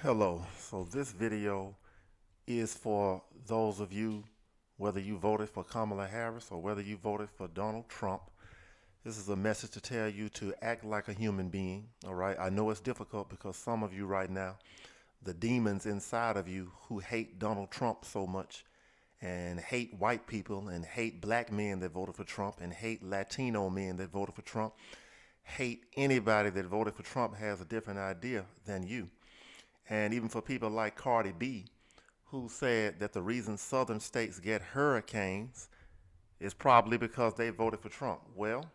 Hello. So this video is for those of you, whether you voted for Kamala Harris or whether you voted for Donald Trump. This is a message to tell you to act like a human being. All right. I know it's difficult because some of you right now, the demons inside of you who hate Donald Trump so much and hate white people and hate black men that voted for Trump and hate Latino men that voted for Trump, hate anybody that voted for Trump has a different idea than you. And even for people like Cardi B, who said that the reason southern states get hurricanes is probably because they voted for Trump. Well,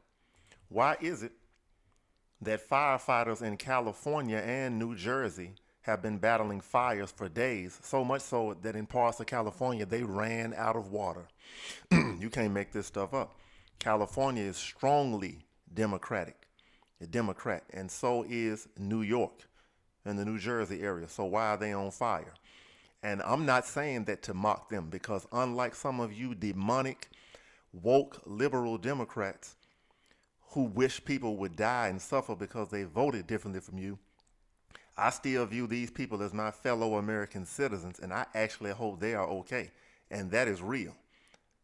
why is it that firefighters in California and New Jersey have been battling fires for days, so much so that in parts of California they ran out of water? You can't make this stuff up. California is strongly Democratic, a Democrat, and so is New York and the New Jersey area. So why are they on fire? And I'm not saying that to mock them, because unlike some of you demonic, woke, liberal Democrats who wish people would die and suffer because they voted differently from you, I still view these people as my fellow American citizens, and I actually hope they are okay. And that is real.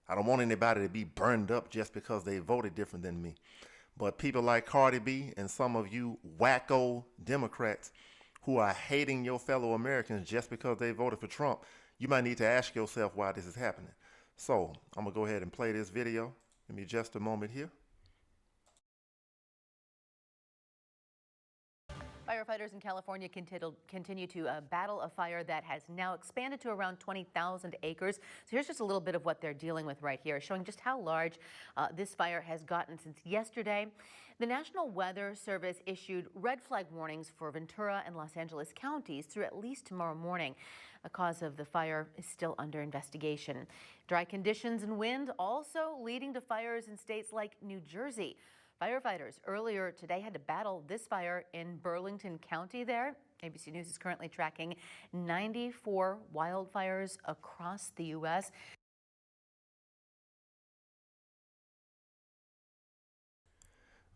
I don't want anybody to be burned up just because they voted different than me. But people like Cardi B and some of you wacko Democrats who are hating your fellow Americans just because they voted for Trump, you might need to ask yourself why this is happening. So I'm gonna go ahead and play this video. Give me just a moment here. Firefighters in California continue to battle a fire that has now expanded to around 20,000 acres. So here's just a little bit of what they're dealing with right here, showing just how large this fire has gotten since yesterday. The National Weather Service issued red flag warnings for Ventura and Los Angeles counties through at least tomorrow morning. The cause of the fire is still under investigation. Dry conditions and wind also leading to fires in states like New Jersey. Firefighters earlier today had to battle this fire in Burlington County there. ABC News is currently tracking 94 wildfires across the U.S.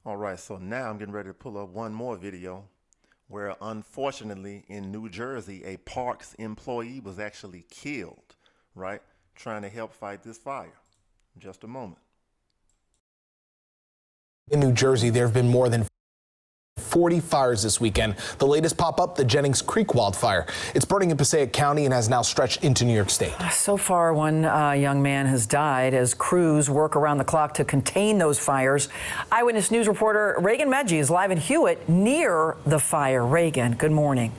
All right, so now I'm getting ready to pull up one more video where unfortunately in New Jersey, a parks employee was actually killed, right, trying to help fight this fire. Just a moment. In New Jersey, there have been more than 40 fires this weekend. The latest pop up, the Jennings Creek wildfire. It's burning in Passaic County and has now stretched into New York State. So far, one young man has died as crews work around the clock to contain those fires. Eyewitness News reporter Reagan Medji is live in Hewitt near the fire. Reagan, good morning.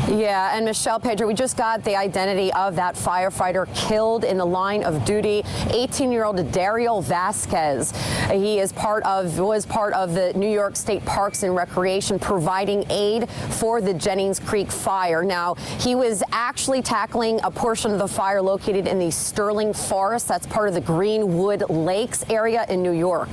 Yeah, and Michelle, Pedro, we just got the identity of that firefighter killed in the line of duty, 18-year-old Dario Vasquez. He was part of the New York State Parks and Recreation providing aid for the Jennings Creek fire. Now, he was actually tackling a portion of the fire located in the Sterling Forest. That's part of the Greenwood Lakes area in New York.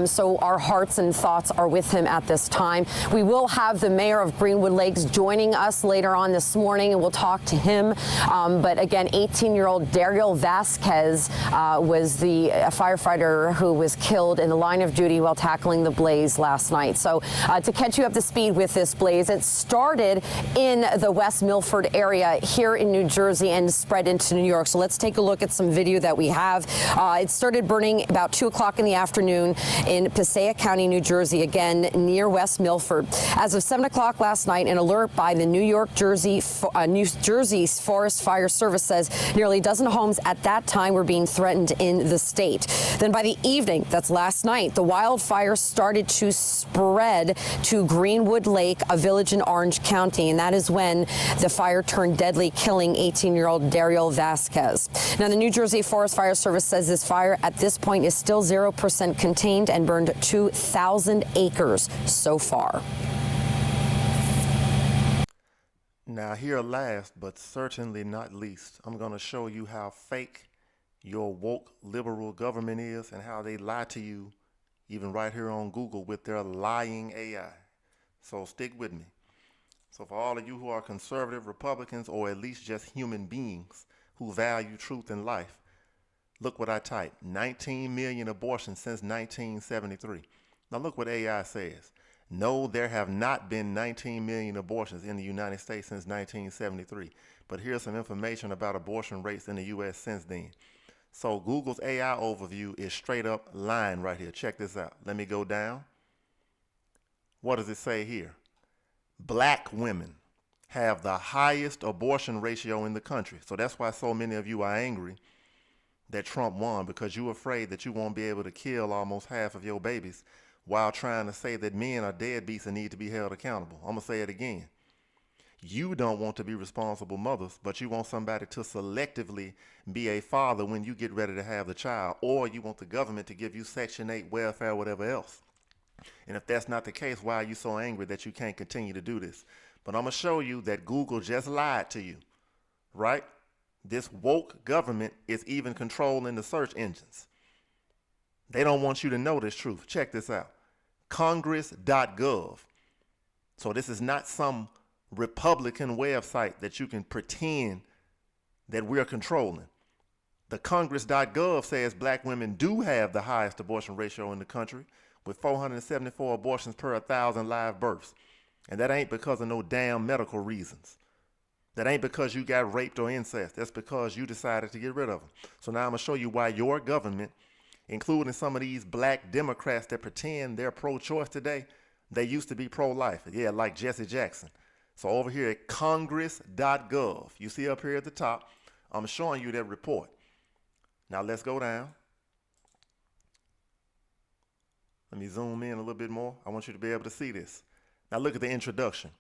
So our hearts and thoughts are with him at this time. We will have the mayor of Greenwood Lakes joining us later on this morning, and we'll talk to him. But again, 18-year-old Dario Vasquez was the firefighter who was killed in the line of duty while tackling the blaze last night. So to catch you up to speed with this blaze, it started in the West Milford area here in New Jersey and spread into New York. So let's take a look at some video that we have. It started burning about 2 o'clock in the afternoon in Passaic County, New Jersey, again near West Milford. As of 7 o'clock last night, an alert by the New Jersey's Forest Fire Service says nearly a dozen homes at that time were being threatened in the state. Then by the evening, that's last night, the wildfire started to spread to Greenwood Lake, a village in Orange County, and that is when the fire turned deadly, killing 18-year-old Dario Vasquez. Now, the New Jersey Forest Fire Service says this fire at this point is still 0% contained and burned 2,000 acres so far. Now here last, but certainly not least, I'm going to show you how fake your woke liberal government is and how they lie to you, even right here on Google with their lying AI. So stick with me. So for all of you who are conservative Republicans, or at least just human beings who value truth and life, look what I typed: 19 million abortions since 1973. Now look what AI says: No, there have not been 19 million abortions in the United States since 1973. But here's some information about abortion rates in the U.S. since then. So Google's AI overview is straight up lying right here. Check this out. Let me go down. What does it say here? Black women have the highest abortion ratio in the country. So that's why so many of you are angry that Trump won, because you're afraid that you won't be able to kill almost half of your babies while trying to say that men are deadbeats and need to be held accountable. I'm going to say it again. You don't want to be responsible mothers, but you want somebody to selectively be a father when you get ready to have the child, or you want the government to give you Section 8 welfare, whatever else. And if that's not the case, why are you so angry that you can't continue to do this? But I'm going to show you that Google just lied to you, right? This woke government is even controlling the search engines. They don't want you to know this truth. Check this out. Congress.gov. So this is not some Republican website that you can pretend that we're controlling. The Congress.gov says black women do have the highest abortion ratio in the country, with 474 abortions per 1,000 live births. And that ain't because of no damn medical reasons. That ain't because you got raped or incest. That's because you decided to get rid of them. So now I'm going to show you why your government, including some of these black Democrats that pretend they're pro-choice today, they used to be pro-life. Yeah, like Jesse Jackson. So over here at congress.gov, you see up here at the top, I'm showing you that report. Now let's go down. Let me zoom in a little bit more. I want you to be able to see this. Now look at the introduction.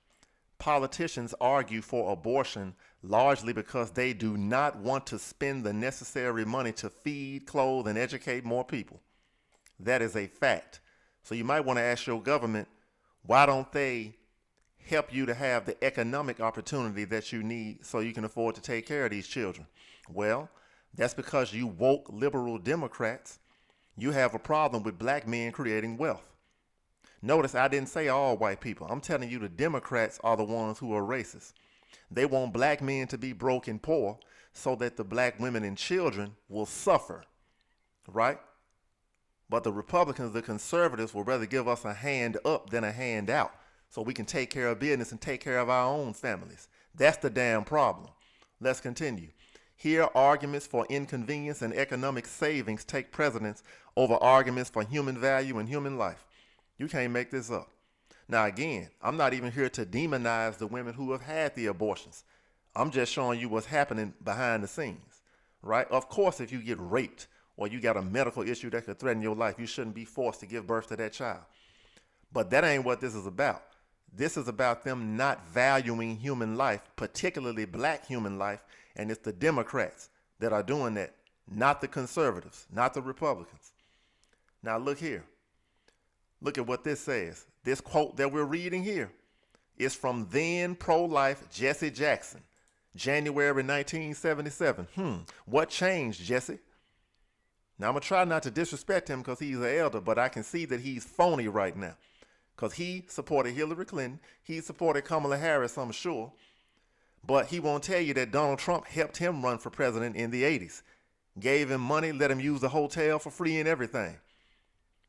Politicians argue for abortion largely because they do not want to spend the necessary money to feed, clothe, and educate more people. That is a fact. So you might want to ask your government, why don't they help you to have the economic opportunity that you need so you can afford to take care of these children? Well, that's because you woke liberal Democrats, you have a problem with black men creating wealth. Notice I didn't say all white people. I'm telling you the Democrats are the ones who are racist. They want black men to be broke and poor so that the black women and children will suffer, right? But the Republicans, the conservatives, will rather give us a hand up than a hand out so we can take care of business and take care of our own families. That's the damn problem. Let's continue. Here, arguments for inconvenience and economic savings take precedence over arguments for human value and human life. You can't make this up. Now, again, I'm not even here to demonize the women who have had the abortions. I'm just showing you what's happening behind the scenes, right? Of course, if you get raped or you got a medical issue that could threaten your life, you shouldn't be forced to give birth to that child. But that ain't what this is about. This is about them not valuing human life, particularly black human life, and it's the Democrats that are doing that, not the conservatives, not the Republicans. Now look here. Look at what this says. This quote that we're reading here is from then pro-life Jesse Jackson, January 1977. What changed, Jesse? Now, I'm going to try not to disrespect him because he's an elder, but I can see that he's phony right now because he supported Hillary Clinton. He supported Kamala Harris, I'm sure, but he won't tell you that Donald Trump helped him run for president in the 80s, gave him money, let him use the hotel for free and everything.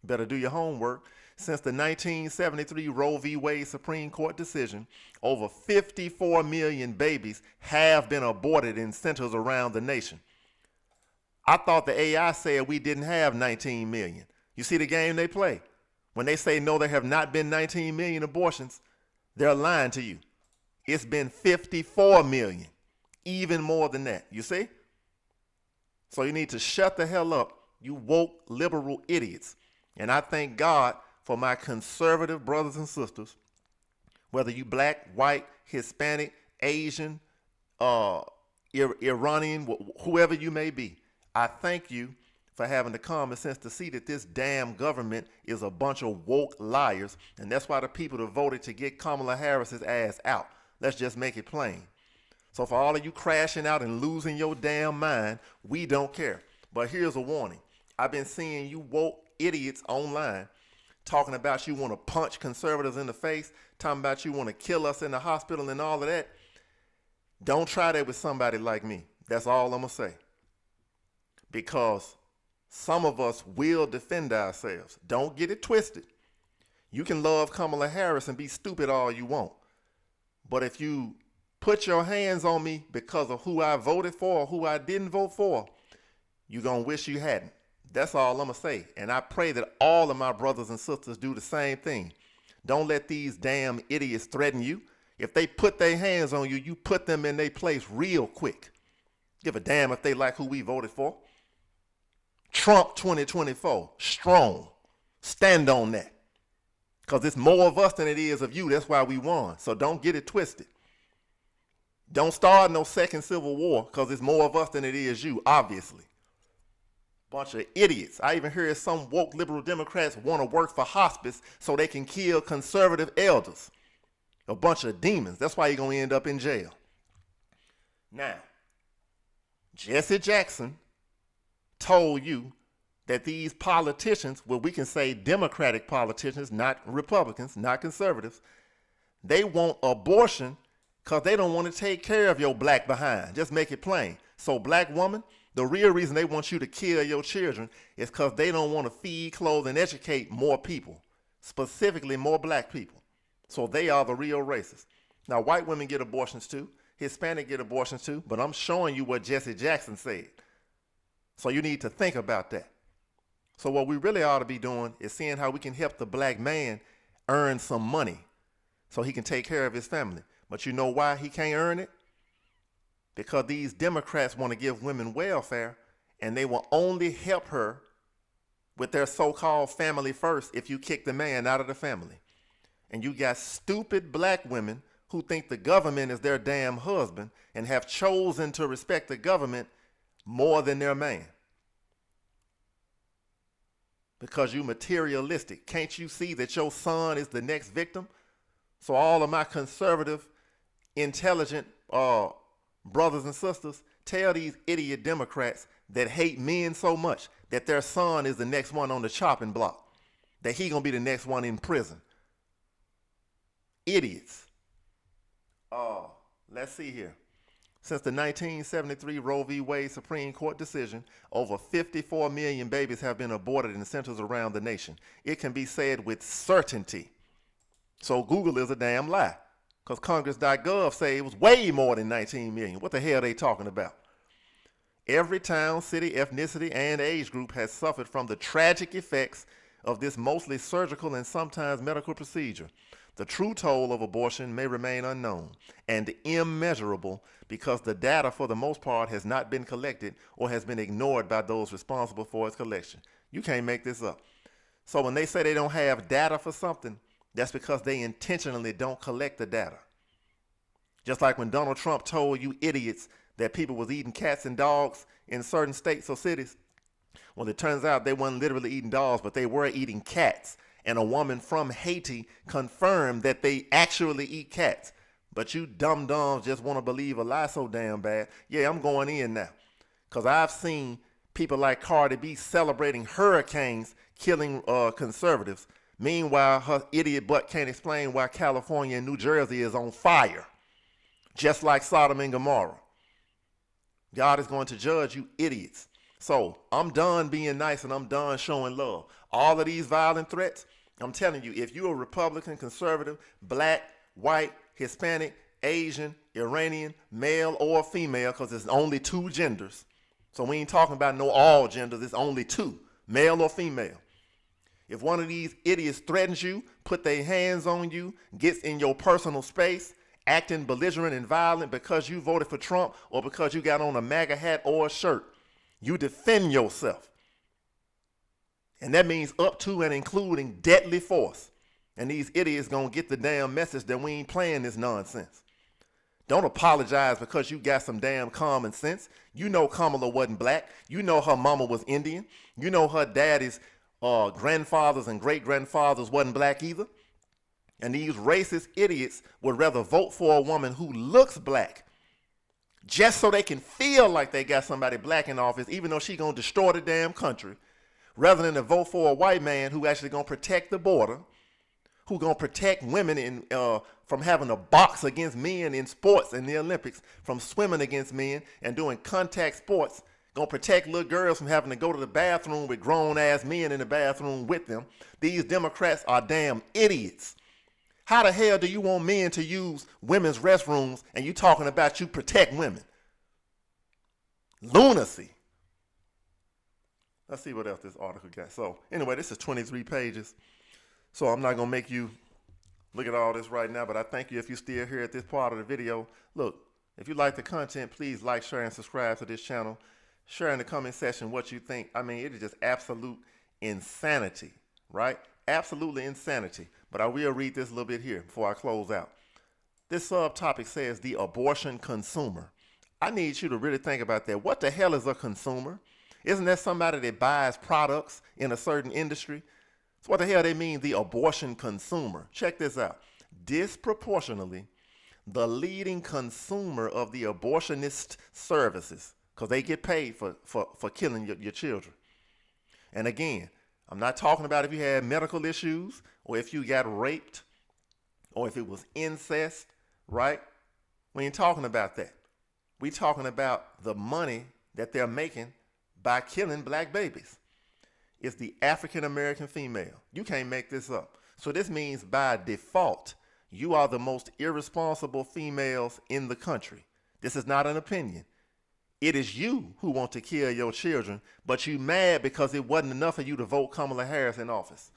Better do your homework. Since the 1973 Roe v. Wade Supreme Court decision, over 54 million babies have been aborted in centers around the nation. I thought the AI said we didn't have 19 million. You see the game they play? When they say no, there have not been 19 million abortions, they're lying to you. It's been 54 million, even more than that. You see? So you need to shut the hell up, you woke liberal idiots. And I thank God for my conservative brothers and sisters, whether you black, white, Hispanic, Asian, Iranian, whoever you may be. I thank you for having the common sense to see that this damn government is a bunch of woke liars, and that's why the people that voted to get Kamala Harris's ass out. Let's just make it plain. So for all of you crashing out and losing your damn mind, we don't care. But here's a warning. I've been seeing you woke idiots online talking about you want to punch conservatives in the face, talking about you want to kill us in the hospital and all of that. Don't try that with somebody like me. That's all I'm going to say. Because some of us will defend ourselves. Don't get it twisted. You can love Kamala Harris and be stupid all you want. But if you put your hands on me because of who I voted for or who I didn't vote for, you're going to wish you hadn't. That's all I'm going to say. And I pray that all of my brothers and sisters do the same thing. Don't let these damn idiots threaten you. If they put their hands on you, you put them in their place real quick. Give a damn if they like who we voted for. Trump 2024, strong. Stand on that. Because it's more of us than it is of you. That's why we won. So don't get it twisted. Don't start no second civil war because it's more of us than it is you, obviously. Bunch of idiots. I even hear some woke liberal Democrats want to work for hospice so they can kill conservative elders. A bunch of demons. That's why you're going to end up in jail. Now, Jesse Jackson told you that these politicians, well, we can say Democratic politicians, not Republicans, not conservatives, they want abortion because they don't want to take care of your black behind. Just make it plain. So black woman, the real reason they want you to kill your children is because they don't want to feed, clothe, and educate more people, specifically more black people. So they are the real racists. Now, white women get abortions too. Hispanic get abortions too. But I'm showing you what Jesse Jackson said. So you need to think about that. So what we really ought to be doing is seeing how we can help the black man earn some money so he can take care of his family. But you know why he can't earn it? Because these Democrats want to give women welfare, and they will only help her with their so-called family first if you kick the man out of the family. And you got stupid black women who think the government is their damn husband and have chosen to respect the government more than their man. Because you materialistic. Can't you see that your son is the next victim? So all of my conservative, intelligent brothers and sisters, tell these idiot Democrats that hate men so much that their son is the next one on the chopping block, that he gonna be the next one in prison. Idiots. Let's see here. Since the 1973 Roe v. Wade Supreme Court decision, over 54 million babies have been aborted in centers around the nation. It can be said with certainty. So Google is a damn lie, because Congress.gov say it was way more than 19 million. What the hell are they talking about? Every town, city, ethnicity, and age group has suffered from the tragic effects of this mostly surgical and sometimes medical procedure. The true toll of abortion may remain unknown and immeasurable because the data for the most part has not been collected or has been ignored by those responsible for its collection. You can't make this up. So when they say they don't have data for something, that's because they intentionally don't collect the data. Just like when Donald Trump told you idiots that people was eating cats and dogs in certain states or cities. Well, it turns out they weren't literally eating dogs, but they were eating cats. And a woman from Haiti confirmed that they actually eat cats. But you dum-dums just want to believe a lie so damn bad. Yeah, I'm going in now. Because I've seen people like Cardi B celebrating hurricanes killing conservatives. Meanwhile, her idiot butt can't explain why California and New Jersey is on fire. Just like Sodom and Gomorrah. God is going to judge you idiots. So I'm done being nice and I'm done showing love. All of these violent threats, I'm telling you, if you're a Republican, conservative, black, white, Hispanic, Asian, Iranian, male or female, because there's only two genders. So we ain't talking about no all genders, it's only two, male or female. If one of these idiots threatens you, put their hands on you, gets in your personal space, acting belligerent and violent because you voted for Trump or because you got on a MAGA hat or a shirt, you defend yourself. And that means up to and including deadly force. And these idiots gonna get the damn message that we ain't playing this nonsense. Don't apologize because you got some damn common sense. You know Kamala wasn't black. You know her mama was Indian. You know her daddy's grandfathers and great-grandfathers wasn't black either. And these racist idiots would rather vote for a woman who looks black just so they can feel like they got somebody black in office, even though she gonna destroy the damn country, rather than to vote for a white man who actually gonna protect the border, who gonna protect women from having to box against men in sports and the Olympics, from swimming against men and doing contact sports, Gonna protect little girls from having to go to the bathroom with grown-ass men in the bathroom with them. These Democrats are damn idiots. How the hell do you want men to use women's restrooms and you talking about you protect women? Lunacy. Let's see what else this article got. So anyway, this is 23 pages. So I'm not gonna make you look at all this right now, but I thank you if you're still here at this part of the video. Look, if you like the content, please like, share, and subscribe to this channel. Share in the comment section what you think. I mean, it is just absolute insanity, right? Absolutely insanity. But I will read this a little bit here before I close out. This subtopic says the abortion consumer. I need you to really think about that. What the hell is a consumer? Isn't that somebody that buys products in a certain industry? So what the hell they mean, the abortion consumer? Check this out. Disproportionately, the leading consumer of the abortionist services, because they get paid for killing your children. And again, I'm not talking about if you had medical issues or if you got raped or if it was incest, right? We ain't talking about that. We talking about the money that they're making by killing black babies. It's the African American female. You can't make this up. So this means by default, you are the most irresponsible females in the country. This is not an opinion. It is you who want to kill your children, but you mad because it wasn't enough for you to vote Kamala Harris in office.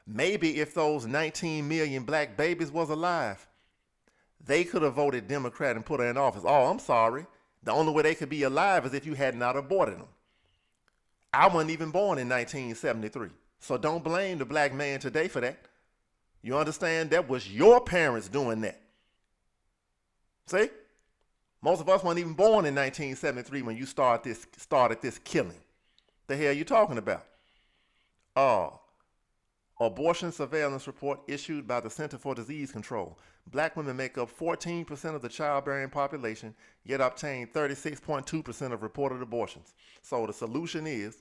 Maybe if those 19 million black babies was alive, they could have voted Democrat and put her in office. Oh, I'm sorry. The only way they could be alive is if you had not aborted them. I wasn't even born in 1973. So don't blame the black man today for that. You understand? That was your parents doing that. See? Most of us weren't even born in 1973 when you started this killing. The hell you talking about? Abortion surveillance report issued by the Center for Disease Control. Black women make up 14% of the childbearing population, yet obtain 36.2% of reported abortions. So the solution is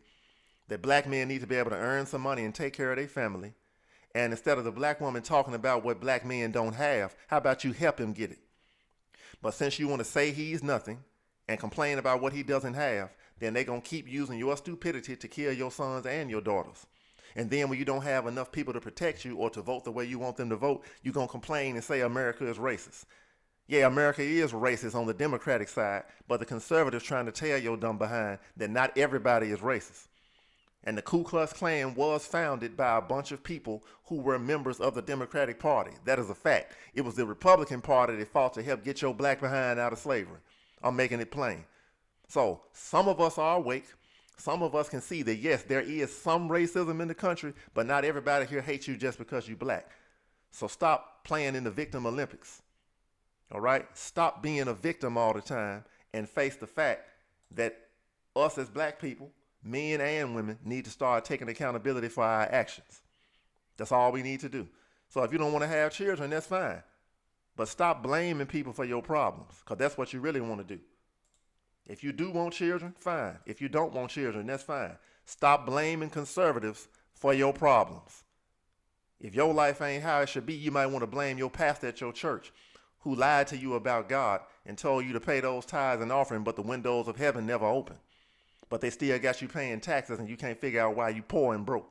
that black men need to be able to earn some money and take care of their family. And instead of the black woman talking about what black men don't have, how about you help him get it? But since you want to say he's nothing and complain about what he doesn't have, then they're going to keep using your stupidity to kill your sons and your daughters. And then when you don't have enough people to protect you or to vote the way you want them to vote, you're going to complain and say America is racist. Yeah, America is racist on the Democratic side, but the conservatives trying to tell your dumb behind that not everybody is racist. And the Ku Klux Klan was founded by a bunch of people who were members of the Democratic Party. That is a fact. It was the Republican Party that fought to help get your black behind out of slavery. I'm making it plain. So some of us are awake. Some of us can see that, yes, there is some racism in the country, but not everybody here hates you just because you're black. So stop playing in the victim Olympics. All right? Stop being a victim all the time and face the fact that us as black people, men and women, need to start taking accountability for our actions. That's all we need to do. So if you don't want to have children, that's fine. But stop blaming people for your problems, because that's what you really want to do. If you do want children, fine. If you don't want children, that's fine. Stop blaming conservatives for your problems. If your life ain't how it should be, you might want to blame your pastor at your church who lied to you about God and told you to pay those tithes and offering, but the windows of heaven never open. But they still got you paying taxes and you can't figure out why you poor and broke.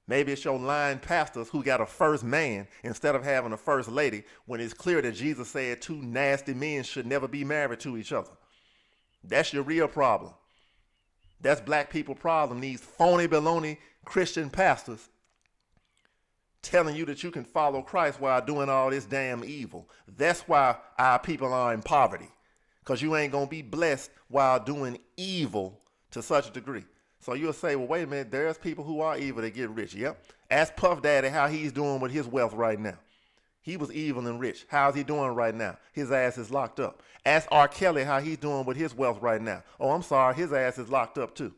Maybe it's your lying pastors who got a first man instead of having a first lady, when it's clear that Jesus said two nasty men should never be married to each other. That's your real problem. That's black people problem. These phony baloney Christian pastors telling you that you can follow Christ while doing all this damn evil. That's why our people are in poverty, because you ain't going to be blessed while doing evil to such a degree. So you'll say, well, wait a minute, there's people who are evil that get rich. Yep. Ask Puff Daddy how he's doing with his wealth right now. He was evil and rich. How's he doing right now? His ass is locked up. Ask R. Kelly how he's doing with his wealth right now. Oh, I'm sorry, his ass is locked up too.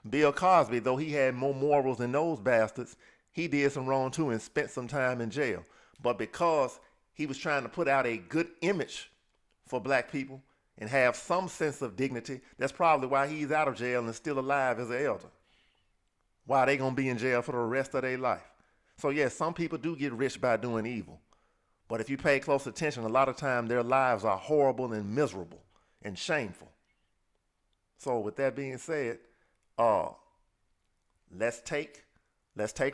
Bill Cosby, though he had more morals than those bastards, he did some wrong too and spent some time in jail. But because he was trying to put out a good image for black people and have some sense of dignity, that's probably why he's out of jail and still alive as an elder. Why they gonna be in jail for the rest of their life? So yes, some people do get rich by doing evil. But if you pay close attention, a lot of time their lives are horrible and miserable and shameful. So with that being said, let's take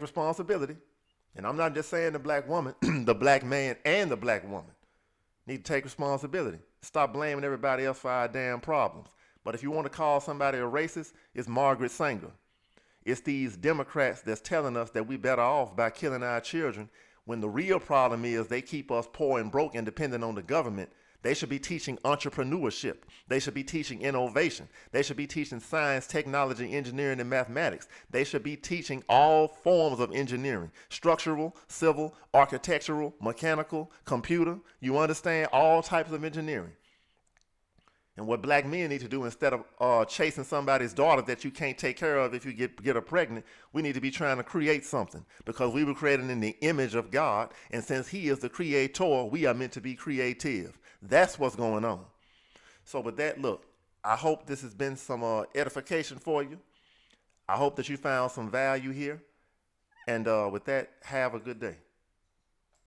responsibility. And I'm not just saying the black woman, the black man and the black woman need to take responsibility. Stop blaming everybody else for our damn problems. But if you want to call somebody a racist, it's Margaret Sanger. It's these Democrats that's telling us that we better off by killing our children, when the real problem is they keep us poor and broke and dependent on the government. They should be teaching entrepreneurship. They should be teaching innovation. They should be teaching science, technology, engineering, and mathematics. They should be teaching all forms of engineering: structural, civil, architectural, mechanical, computer. You understand? All types of engineering. And what black men need to do, instead of chasing somebody's daughter that you can't take care of if you get her pregnant, we need to be trying to create something, because we were created in the image of God. And since he is the creator, we are meant to be creative. That's what's going on. So with that, look, I hope this has been some edification for you. I hope that you found some value here. And with that, have a good day.